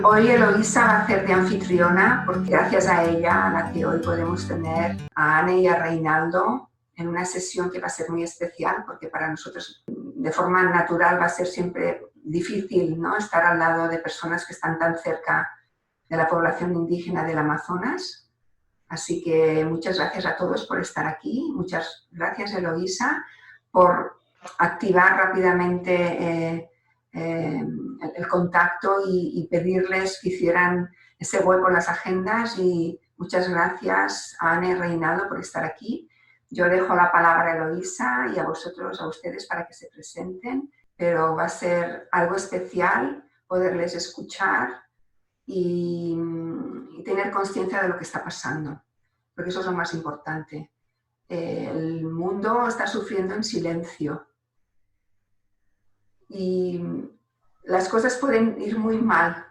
Hoy Eloísa va a hacer de anfitriona, porque gracias a ella, a la que hoy podemos tener a Anne y a Reinaldo en una sesión que va a ser muy especial, porque para nosotros de forma natural va a ser siempre difícil, ¿no?, estar al lado de personas que están tan cerca de la población indígena del Amazonas. Así que muchas gracias a todos por estar aquí. Muchas gracias, Eloísa, por activar rápidamente el contacto y pedirles que hicieran ese hueco en las agendas. Y muchas gracias a Anne y Reinaldo por estar aquí. Yo dejo la palabra a Eloísa y a vosotros, a ustedes, para que se presenten, pero va a ser algo especial poderles escuchar y tener conciencia de lo que está pasando, porque eso es lo más importante. El mundo está sufriendo en silencio y las cosas pueden ir muy mal,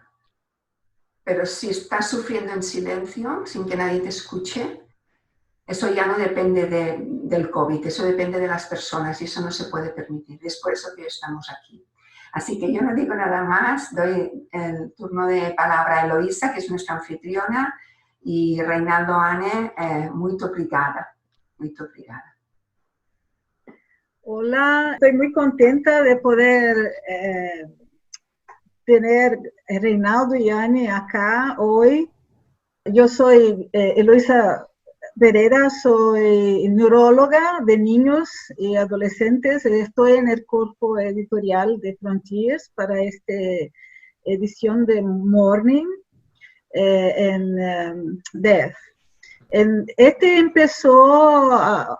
pero si estás sufriendo en silencio, sin que nadie te escuche, eso ya no depende del COVID, eso depende de las personas y eso no se puede permitir. Es por eso que estamos aquí. Así que yo no digo nada más, doy el turno de palabra a Eloísa, que es nuestra anfitriona, y Reinaldo, Anne, muito obrigada. Muito obrigada. Hola, estoy muy contenta de poder tener Reinaldo y Anne acá hoy. Yo soy Eloísa Pereira, soy neuróloga de niños y adolescentes. Estoy en el cuerpo editorial de Frontiers para esta edición de Morning en Death. Empezó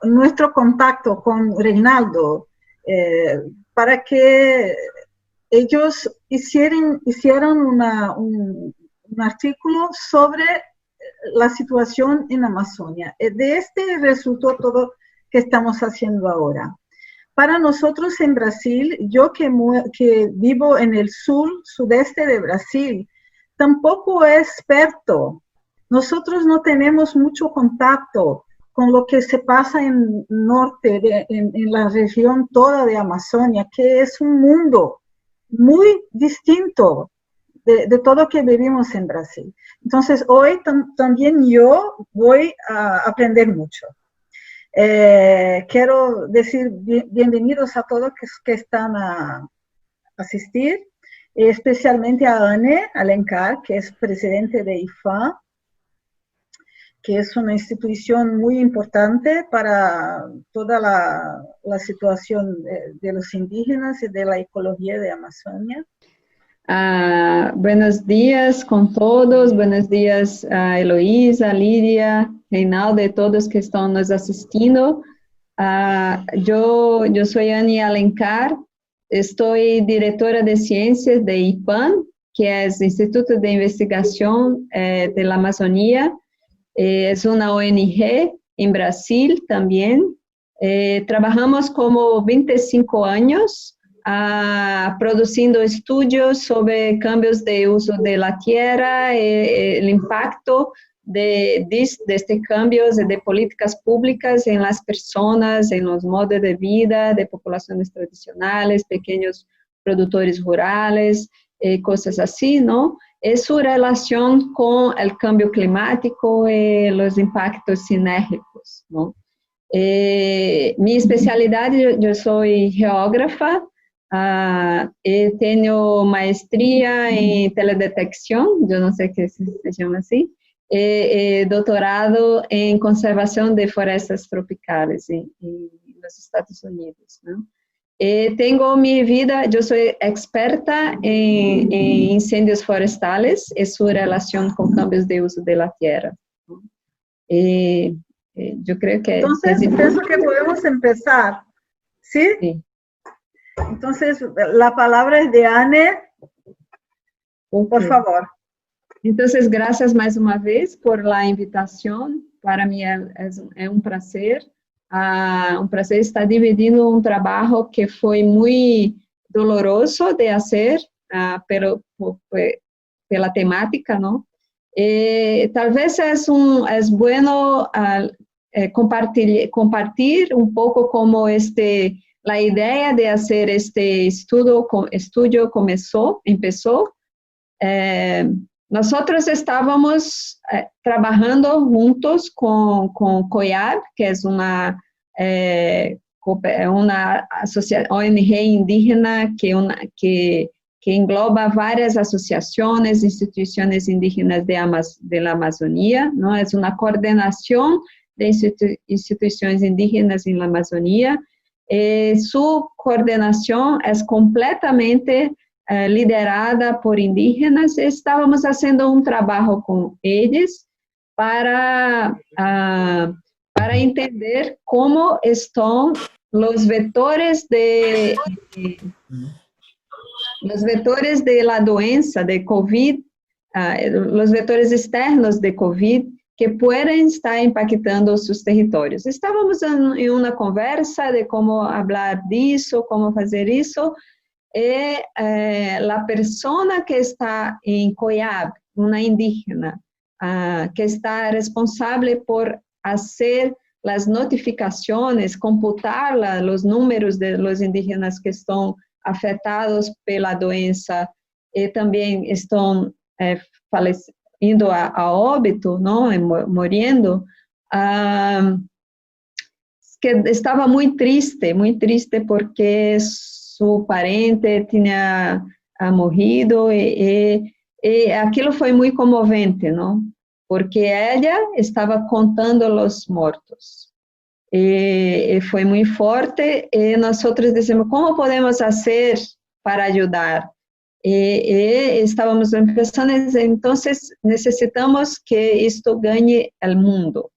nuestro contacto con Reinaldo para que ellos hicieran un artículo sobre la situación en Amazonia. De este resultó todo que estamos haciendo ahora. Para nosotros en Brasil, yo que vivo en el sudeste de Brasil, tampoco es experto. Nosotros no tenemos mucho contacto con lo que se pasa en norte, en la región toda de Amazonia, que es un mundo muy distinto de todo lo que vivimos en Brasil. Entonces, hoy también yo voy a aprender mucho. Quiero decir bienvenidos a todos que están a asistir, especialmente a Anne Alencar, que es presidente de IFAM, que es una institución muy importante para toda la situación de los indígenas y de la ecología de Amazonia. Buenos días con todos, buenos días a Eloísa, Lidia, Reinaldo y todos que están nos asistindo. Yo soy Anne Alencar, estoy directora de ciencias de IPAM, que es Instituto de Investigación de la Amazonía. Es una ONG en Brasil también. Trabajamos como 25 años produciendo estudios sobre cambios de uso de la tierra, el impacto de estos cambios de políticas públicas en las personas, en los modos de vida de poblaciones tradicionales, pequeños productores rurales, cosas así, ¿no? Es su relación con el cambio climático y los impactos sinérgicos, ¿no? Mi especialidad, yo soy geógrafa, tengo maestría en teledetección, yo no sé qué se llama así, doctorado en conservación de florestas tropicales en los Estados Unidos, ¿no? Tengo mi vida, yo soy experta en incendios forestales y su relación con cambios de uso de la tierra. Yo creo que... Entonces, pienso que podemos empezar, ¿sí? Sí. Entonces, la palabra es de Anne, por favor. Entonces, gracias más una vez por la invitación. Para mí es un placer. Un placer estar dividindo un trabajo que fue muy doloroso de hacer, pero por la temática, ¿no? Tal vez es bueno compartir un poco cómo la idea de hacer este estudio empezó. nosotros estábamos trabajando juntos con COIAB, que es una ONG indígena que engloba varias asociaciones, instituciones indígenas de la Amazonía, ¿no? Es una coordinación de instituciones indígenas en la Amazonía. Su coordinación es completamente liderada por indígenas. Estábamos haciendo un trabajo con ellos para entender cómo están los vectores de la doença de COVID, los vectores externos de COVID que pueden estar impactando sus territorios. Estávamos em uma conversa de como hablar disso, como fazer isso, e a persona que está em COIAB, uma indígena, que está responsável por fazer as notificações, computar os números de los indígenas que estão afetados pela doença e também estão indo a óbito, não, morrendo, que estava muito triste porque seu parente tinha morrido e aquilo foi muito comovente, não? Porque ela estava contando os mortos. E foi muito forte, e nós dissemos, como podemos fazer para ajudar? E estávamos pensando, então, necessitamos que isto ganhe o mundo.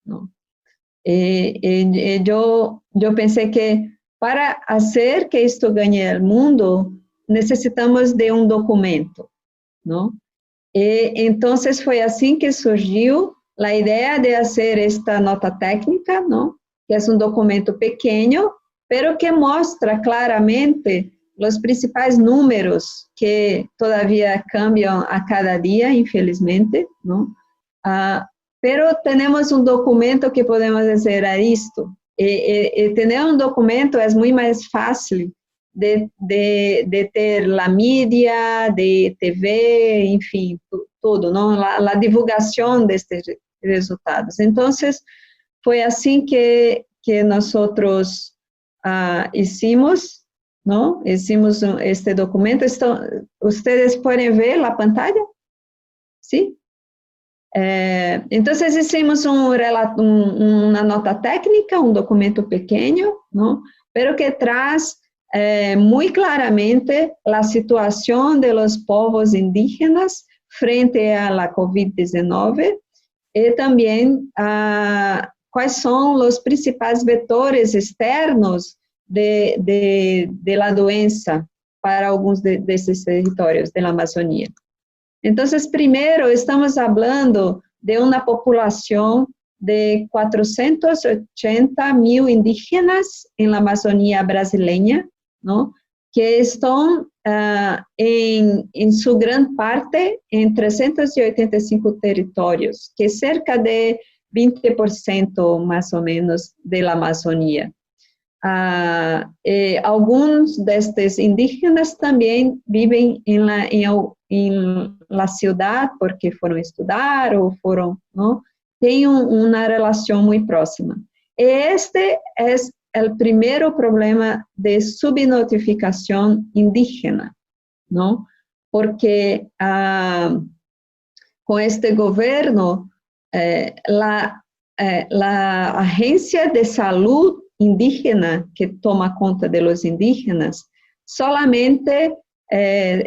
¿No? Eu pensei que para fazer que isto ganhe o mundo, necessitamos de um documento, não? E então foi assim que surgiu a ideia de fazer esta nota técnica, não? Que é um documento pequeno, pero que mostra claramente os principais números que todavía cambiam a cada dia, infelizmente, não? Pero temos um documento que podemos dizer isto. E ter um documento é muito mais fácil de ter a mídia, de TV, enfim, tudo, não? A divulgação destes resultados. Então, foi assim que nós hicimos, não? Hicimos este documento. Vocês podem ver a pantalla? Sim? Então, hicimos uma nota técnica, um documento pequeno, não? Pero que traz muito claramente a situação de los povos indígenas frente a la COVID-19 e também quais são os principais vetores externos de la doença para alguns desses territórios da Amazônia. Então, primeiro, estamos falando de uma população de 480 mil indígenas na Amazônia brasileira, não? Que estão, em sua grande parte, em 385 territórios, que é cerca de 20% mais ou menos da Amazônia. Alguns destes indígenas também vivem em la cidade porque foram estudar ou foram, não? Tem uma relação muito próxima. E este é o primeiro problema de subnotificação indígena, não? Porque com este governo, a agência de saúde indígena que toma conta de los indígenas solamente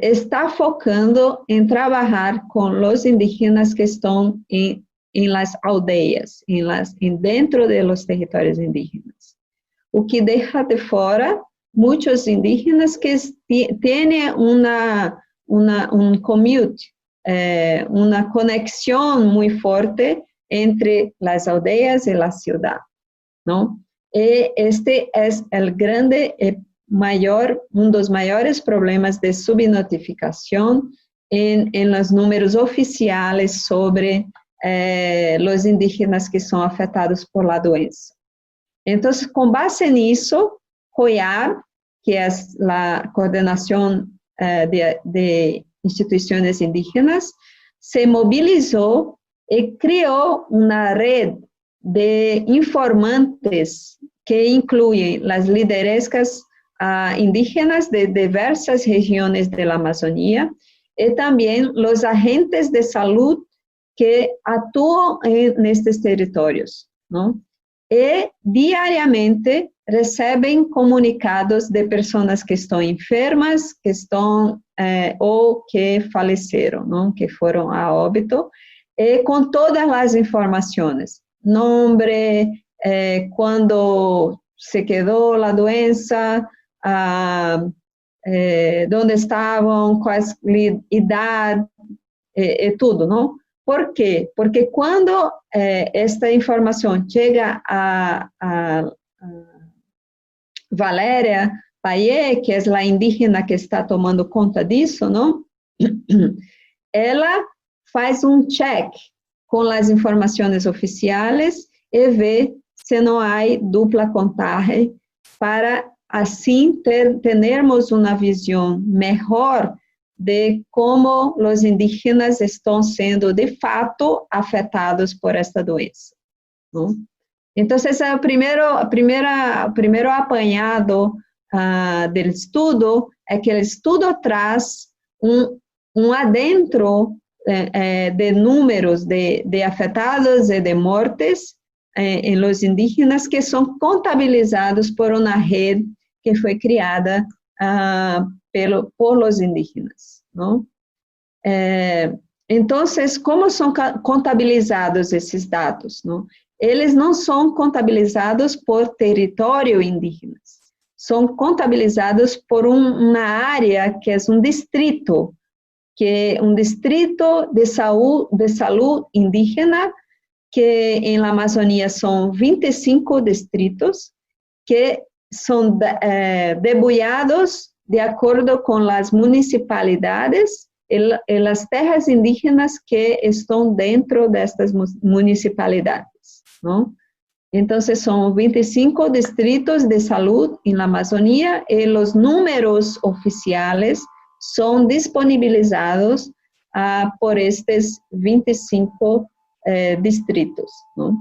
está focando em trabalhar com os indígenas que estão em las aldeias, dentro de los territórios indígenas. O que deixa de fora muitos indígenas que têm um commute, uma conexão muito forte entre as aldeias e a cidade, não? E este é o grande um dos maiores problemas de subnotificação em los números oficiais sobre os indígenas que são afetados por la doença. Então, com base nisso, COIAB, que é a coordenação de instituciones indígenas, se movilizó y creó una red de informantes que incluyen las lideresas indígenas de diversas regiones de la Amazonía y también los agentes de salud que actúan en estos territorios, ¿no? Y diariamente reciben comunicados de personas que están enfermas, que están o que fallecieron, ¿no? Que fueron a óbito, con todas las informaciones, nombre, cuándo se quedó la doença, dónde estavam, qual idade, tudo, não? Por quê? Porque quando esta informação chega a Valéria Payet, que é a indígena que está tomando conta disso, não? Ela faz check com as informações oficiais e vê se não há dupla contagem para assim termos uma visão melhor de como os indígenas estão sendo, de fato, afetados por esta doença. Não? Então, esse é o primeiro apanhado do estudo, é que o estudo traz adentro de números de afetados e de mortes em los indígenas que são contabilizados por uma rede que foi criada por los indígenas, não? Então, como são contabilizados esses dados, não? Eles não são contabilizados por território indígena, são contabilizados por uma área que é um distrito de saúde indígena, que em la Amazônia são 25 distritos, que são debullados de acordo com as municipalidades e as terras indígenas que estão dentro destas municipalidades, não? Então, são 25 distritos de saúde em la Amazônia e os números oficiais são disponibilizados por estes 25 distritos, não?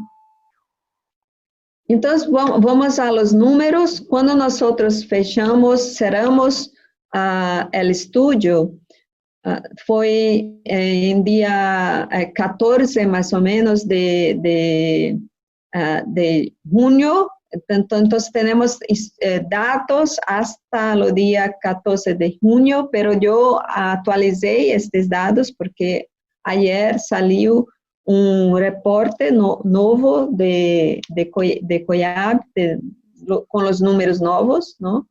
Então, vamos a los números. Quando nós cerramos o estudo, foi em dia 14, mais ou menos, de junho. Então, temos dados hasta o dia 14 de junho, pero eu atualizei estes dados porque ayer saiu reporte novo de COIAB, com os números novos, não?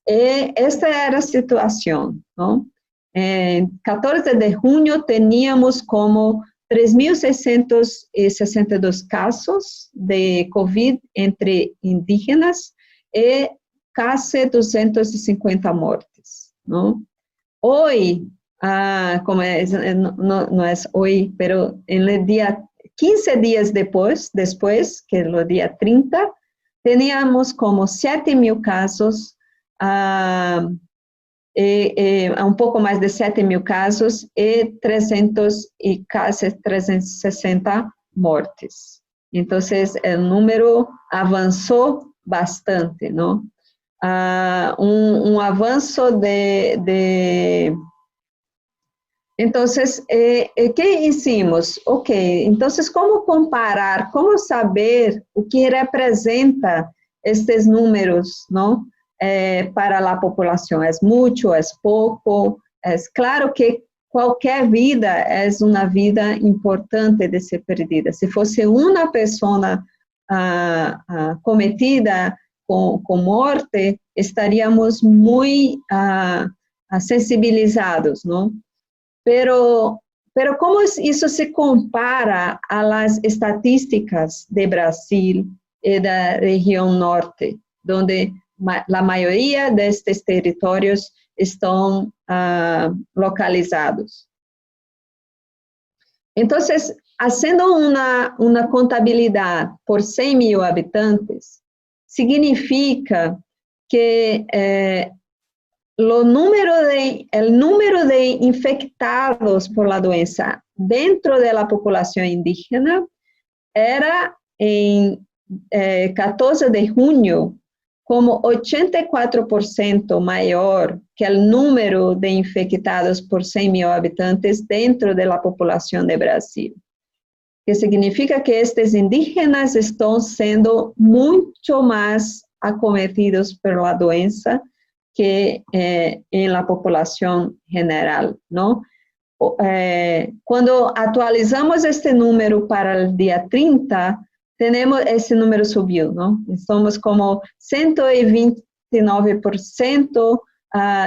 E esta era a situação, não? Em 14 de junho, tínhamos como 3.662 casos de COVID entre indígenas e quase 250 mortes, não? Hoje, como não é hoje, mas no dia 15 dias depois, que no dia 30, teníamos como 7.000 casos, um pouco mais de 7.000 casos e quase 360 mortes. Então, o número avançou bastante, não? Avanço de Então, que hicimos? Ok, então, como comparar, como saber o que representa estes números, não? Para a população? É muito, é pouco? É claro que qualquer vida é uma vida importante de ser perdida. Se fosse uma pessoa cometida com morte, estaríamos muito sensibilizados, não? Pero como isso se compara a las estatísticas de Brasil e da região norte, onde a maioria destes territórios estão localizados? Então, fazendo uma contabilidade por 100.000 habitantes, significa que el número de infectados por la doença dentro de la población indígena era en 14 de junio como 84% mayor que el número de infectados por 100.000 habitantes dentro de la población de Brasil. Que significa que estos indígenas están siendo mucho más acometidos por la doença que en la población general, ¿no? Cuando actualizamos este número para el día 30, tenemos ese número subió, ¿no? Somos como 129%,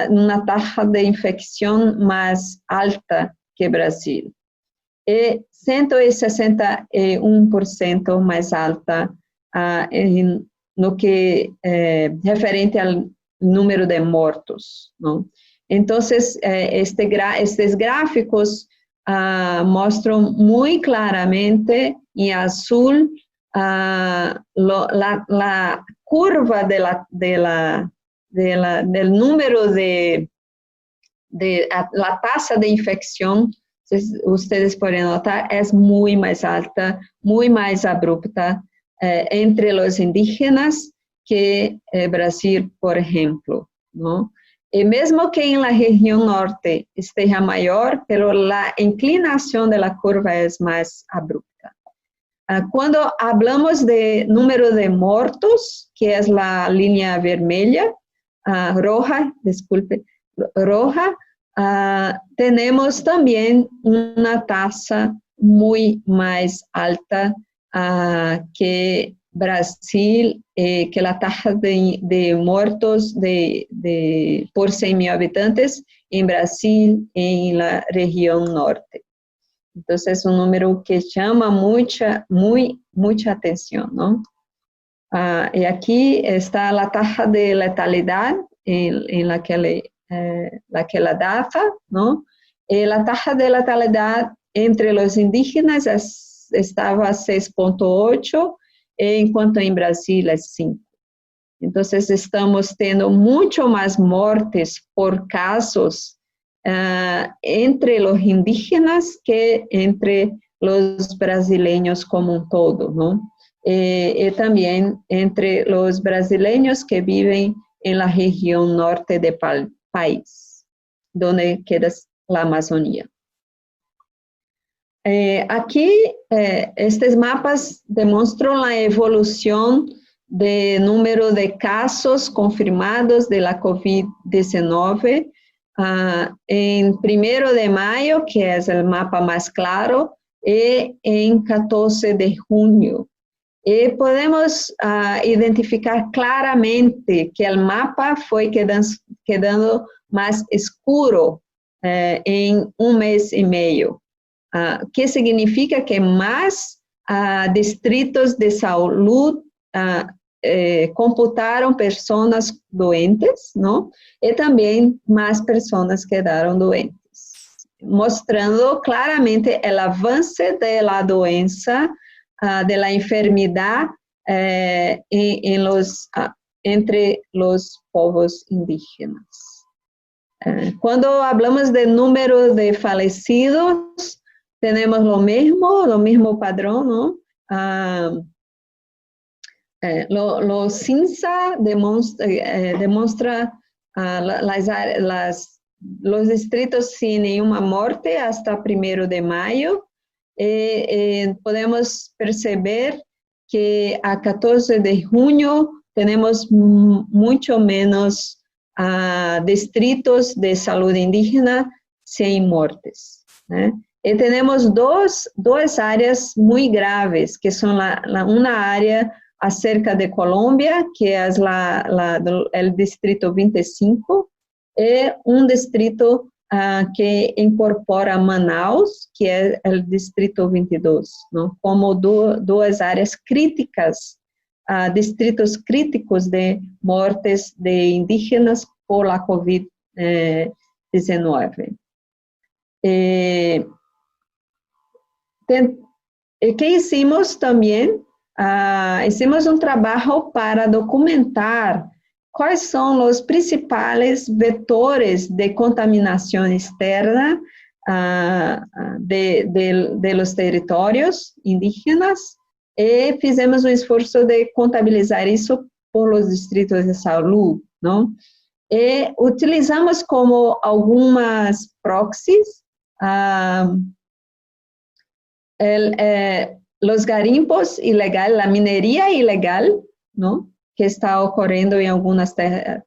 una tasa de infección más alta que Brasil. Y 161% más alta en lo que referente al número de muertos, ¿no? Entonces, estos gráficos muestran muy claramente en azul la curva del número de la tasa de infección. Ustedes pueden notar, es muy más alta, muy más abrupta entre los indígenas que Brasil, por ejemplo, ¿no? Y mesmo que en la región norte esté mayor, pero la inclinación de la curva es más abrupta. Cuando hablamos de número de muertos, que es la línea vermelha, roja, tenemos también una tasa muy más alta que Brasil, que la tasa de muertos por 100.000 habitantes en Brasil, en la región norte. Entonces, es un número que llama mucha atención, ¿no? Y aquí está la tasa de letalidad en la que la data, ¿no? La tasa de letalidad entre los indígenas estaba a 6.8, en cuanto en Brasil es 5. Entonces, estamos teniendo mucho más muertes por casos entre los indígenas que entre los brasileños como un todo, ¿no? Y también entre los brasileños que viven en la región norte del país, donde queda la Amazonía. Aquí, estos mapas demuestran la evolución de número de casos confirmados de la COVID-19 en 1 de mayo, que es el mapa más claro, y en 14 de junio. Y podemos identificar claramente que el mapa fue quedando más oscuro en un mes y medio. Que significa que más distritos de salud computaron personas doentes, ¿no? Y también más personas quedaron doentes, mostrando claramente el avance de la doença, de la enfermedad entre los povos indígenas. Cuando hablamos de número de fallecidos, tenemos lo mismo padrón, ¿no? Lo CINSA demuestra los distritos sin ninguna muerte hasta 1 de mayo. Podemos perceber que a 14 de junio tenemos mucho menos distritos de salud indígena sin muertes, ¿eh? Y tenemos dos áreas muy graves, que son una área acerca de Colombia, que es el distrito 25, y un distrito que incorpora Manaus, que es el distrito 22, ¿no? Como dos áreas críticas, distritos críticos de muertes de indígenas por la COVID-19. ¿Qué hicimos también? Hicimos un trabajo para documentar quais são os principais vetores de contaminação externa de los territórios indígenas, e fizemos um esforço de contabilizar isso por los distritos de saúde, não? E utilizamos como algumas proxies los garimpos ilegais, a mineria ilegal, não? Que está ocorrendo em alguns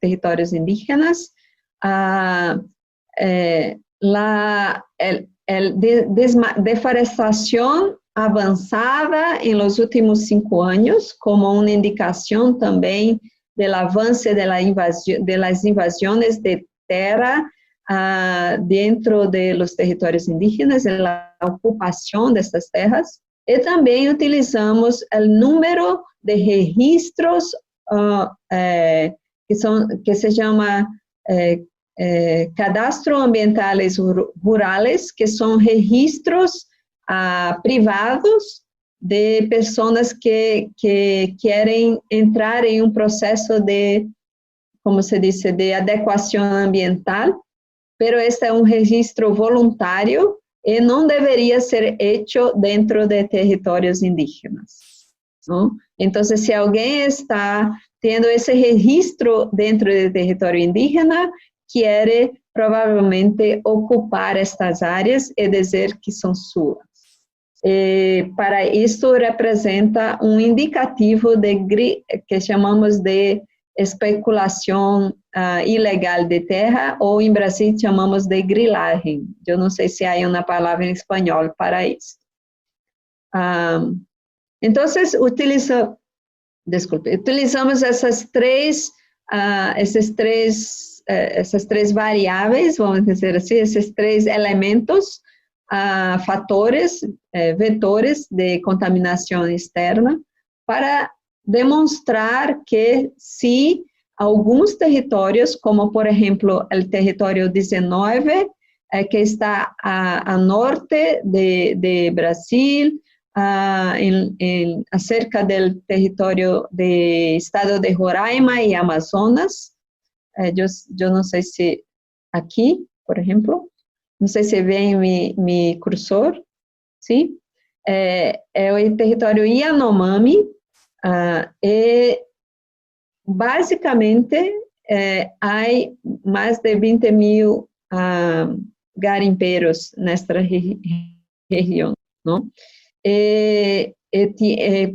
territórios indígenas, deforestação avançada em los últimos 5 anos, como uma indicação também do avanço das invasões de terra dentro de los territórios indígenas, da ocupação dessas terras, e também utilizamos o número de registros que se chama cadastro ambientales rurales, que são registros privados de pessoas que querem entrar em um processo de, como se diz, de adequação ambiental, pero este é um registro voluntário e não deveria ser hecho dentro de territórios indígenas, não? Então, se alguém está tendo esse registro dentro do território indígena, quer provavelmente ocupar estas áreas e dizer que são suas. Para isso, representa um indicativo que chamamos de especulação ilegal de terra, ou em Brasil chamamos de grilagem. Eu não sei se há uma palavra em espanhol para isso. Então, utilizamos essas três variáveis, vamos dizer assim, esses 3 elementos, fatores, vetores de contaminação externa, para demonstrar que se alguns territórios, como por exemplo o território 19, que está a norte de Brasil, acerca do território do estado de Roraima e Amazonas, eu não sei se aqui, por exemplo, não sei se vem meu cursor, sim? É o território Yanomami, e basicamente há mais de 20.000 garimpeiros nesta região, não?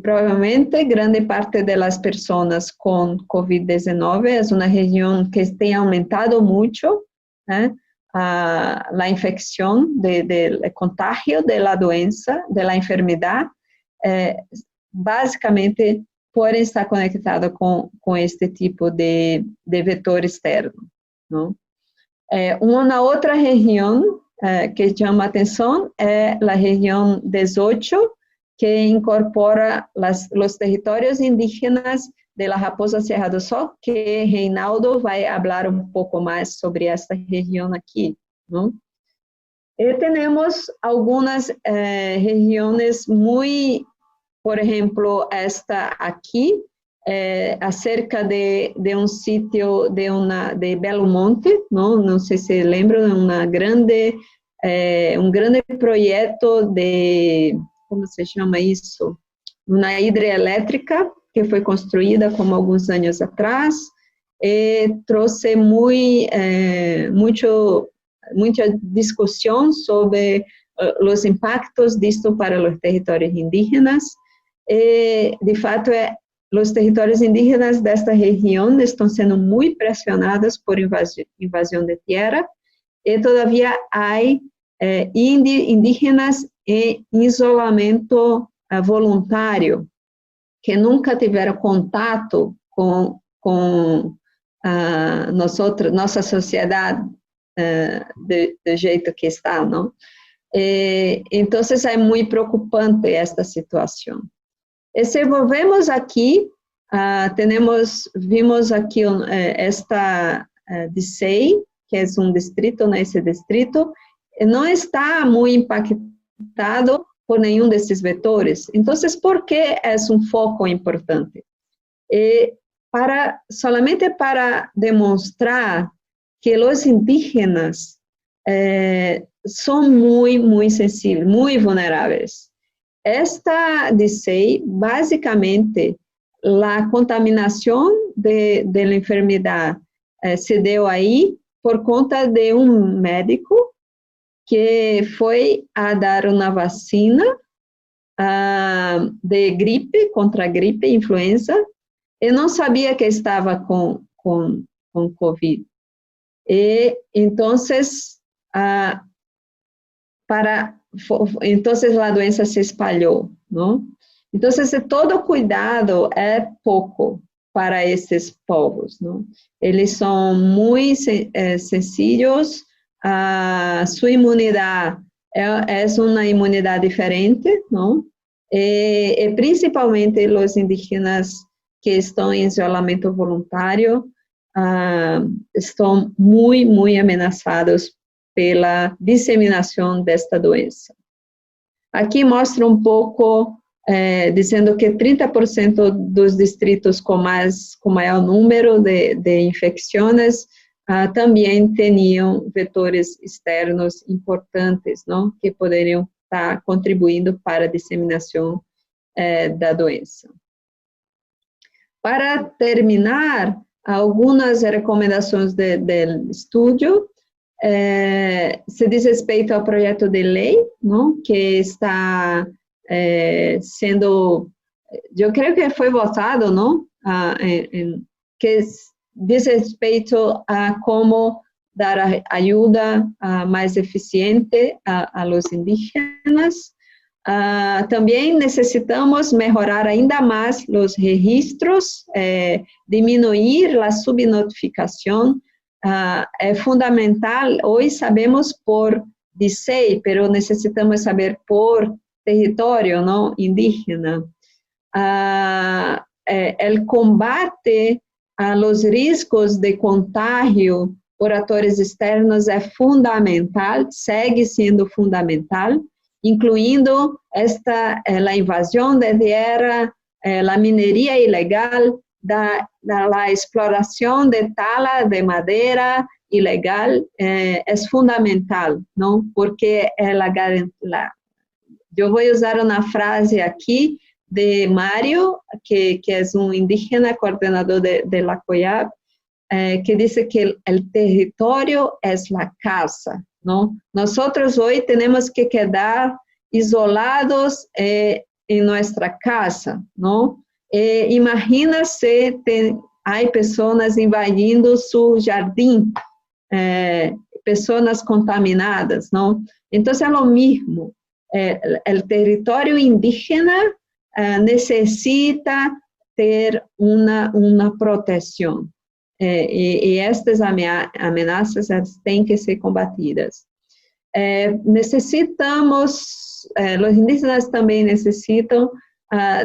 Provavelmente grande parte das pessoas com COVID-19 é uma região que tem aumentado muito, né? A infecção, o contágio da doença, da enfermidade, basicamente podem estar conectados com este tipo de vetor externo, não? Uma outra região que chama atenção é a região 18, que incorpora os territórios indígenas de la Raposa Serra do Sol, que Reinaldo vai falar um pouco mais sobre esta região aqui, não? E temos algumas regiões muito, por exemplo, esta aqui, acerca de um sítio de Belo Monte, não sei se lembram, um grande projeto de, como se chama isso? Uma hidrelétrica que foi construída como alguns anos atrás, e trouxe muita discussão sobre os impactos disto para os territórios indígenas. E, de fato, os territórios indígenas desta região estão sendo muito pressionados por invasão de terra, e todavia há indígenas em isolamento voluntário, que nunca tiveram contato com nossa sociedade do jeito que está, não? Então, é muito preocupante esta situação. E se volvemos aqui, vimos aqui esta Dicey, que é um distrito, nesse distrito, não está muito impactado por nenhum desses vetores. Então, por que é um foco importante? solamente para demonstrar que os indígenas são muito sensíveis, muito vulneráveis. Esta DICEI, basicamente, a contaminação da enfermidade se deu aí por conta de um médico que foi a dar uma vacina de gripe, contra a gripe, influenza, e não sabia que estava com Covid. E, então, a doença se espalhou, não? Então, todo cuidado é pouco para esses povos, não? Eles são muito sensíveis, a sua imunidade é uma imunidade diferente, não? E principalmente os indígenas que estão em isolamento voluntário estão muito ameaçados pela disseminação desta doença. Aqui mostra um pouco, dizendo que 30% dos distritos com maior número de infecções também tinham vetores externos importantes, não? Que poderiam estar contribuindo para a disseminação da doença. Para terminar, algumas recomendações do estudo se diz respeito ao projeto de lei, não? Que está sendo, eu creio que foi votado, não? Que diz respeito a como dar ajuda mais eficiente a los indígenas. Também necessitamos melhorar ainda mais os registros, diminuir a subnotificação. É fundamental, hoje sabemos por DICEI, mas necessitamos saber por território, não, indígena. O combate a los riscos de contágio por atores externos é fundamental, segue sendo fundamental, incluindo a invasão de terra, a mineria ilegal, da exploração de tala de madeira ilegal, é fundamental, não? Porque eu vou usar uma frase aqui de Mário, que é um indígena coordenador de la COIAB, que diz que o território é a casa, não? Nós hoje temos que quedar isolados em nossa casa, não? Imagina se há pessoas invadindo seu jardim, pessoas contaminadas, não? Então, é o mesmo. O território indígena necessita ter uma proteção. E estas ameaças têm que ser combatidas. Os indígenas também necessitam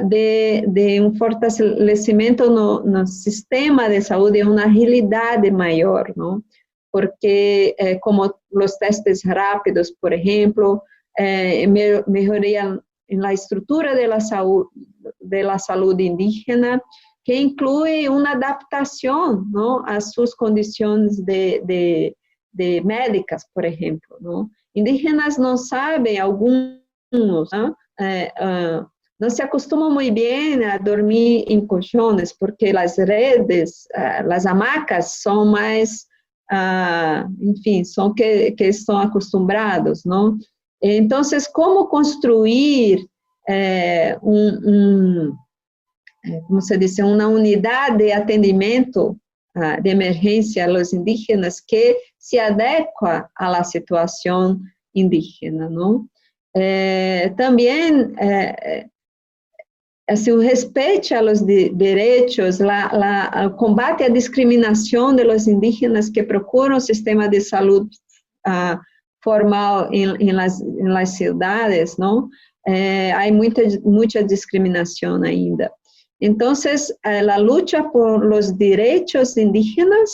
de um fortalecimento no sistema de saúde, uma agilidade maior, não? Porque, como os testes rápidos, por exemplo, melhoria na estrutura da saúde indígena, que inclui uma adaptação, não, às suas condições de médicas, por exemplo, não? Indígenas não sabem, alguns, não se acostumam muito bem a dormir em colchones, porque as redes, as hamacas são mais, enfim, são que estão acostumados, não? Então, como construir como se diz, uma unidade de atendimento de emergência aos indígenas que se adequa à situação indígena, não? Também, assim, o respeito aos direitos, o combate à discriminação dos indígenas que procuram sistema de saúde formal em las cidades, não? Há muita discriminação ainda. Então, a luta por los direitos indígenas,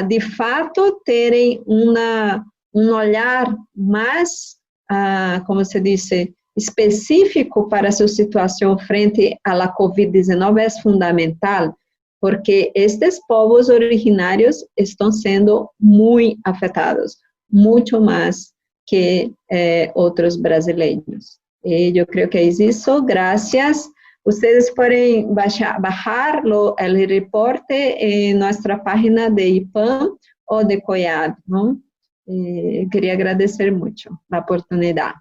de fato, terem um olhar mais, como se diz, específico para sua situação frente à Covid-19 é fundamental, porque estos povos originarios están siendo muy afectados, mucho más que otros brasileños. Yo creo que es eso. Gracias. Ustedes pueden bajar el reporte en nuestra página de IPAM o de COIAB, ¿no? Quería agradecer mucho la oportunidad.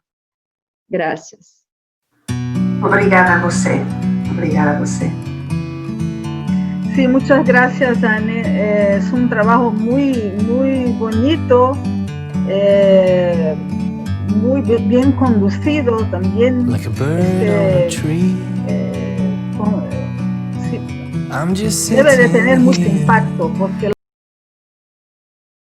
Gracias. Obrigada a você. Obrigada a você. Sí, muchas gracias, Anne. Es un trabajo muy, muy bonito, muy bien conducido también. Like a bird on a tree. Sí, I'm just debe de tener sitting mucho here. impacto porque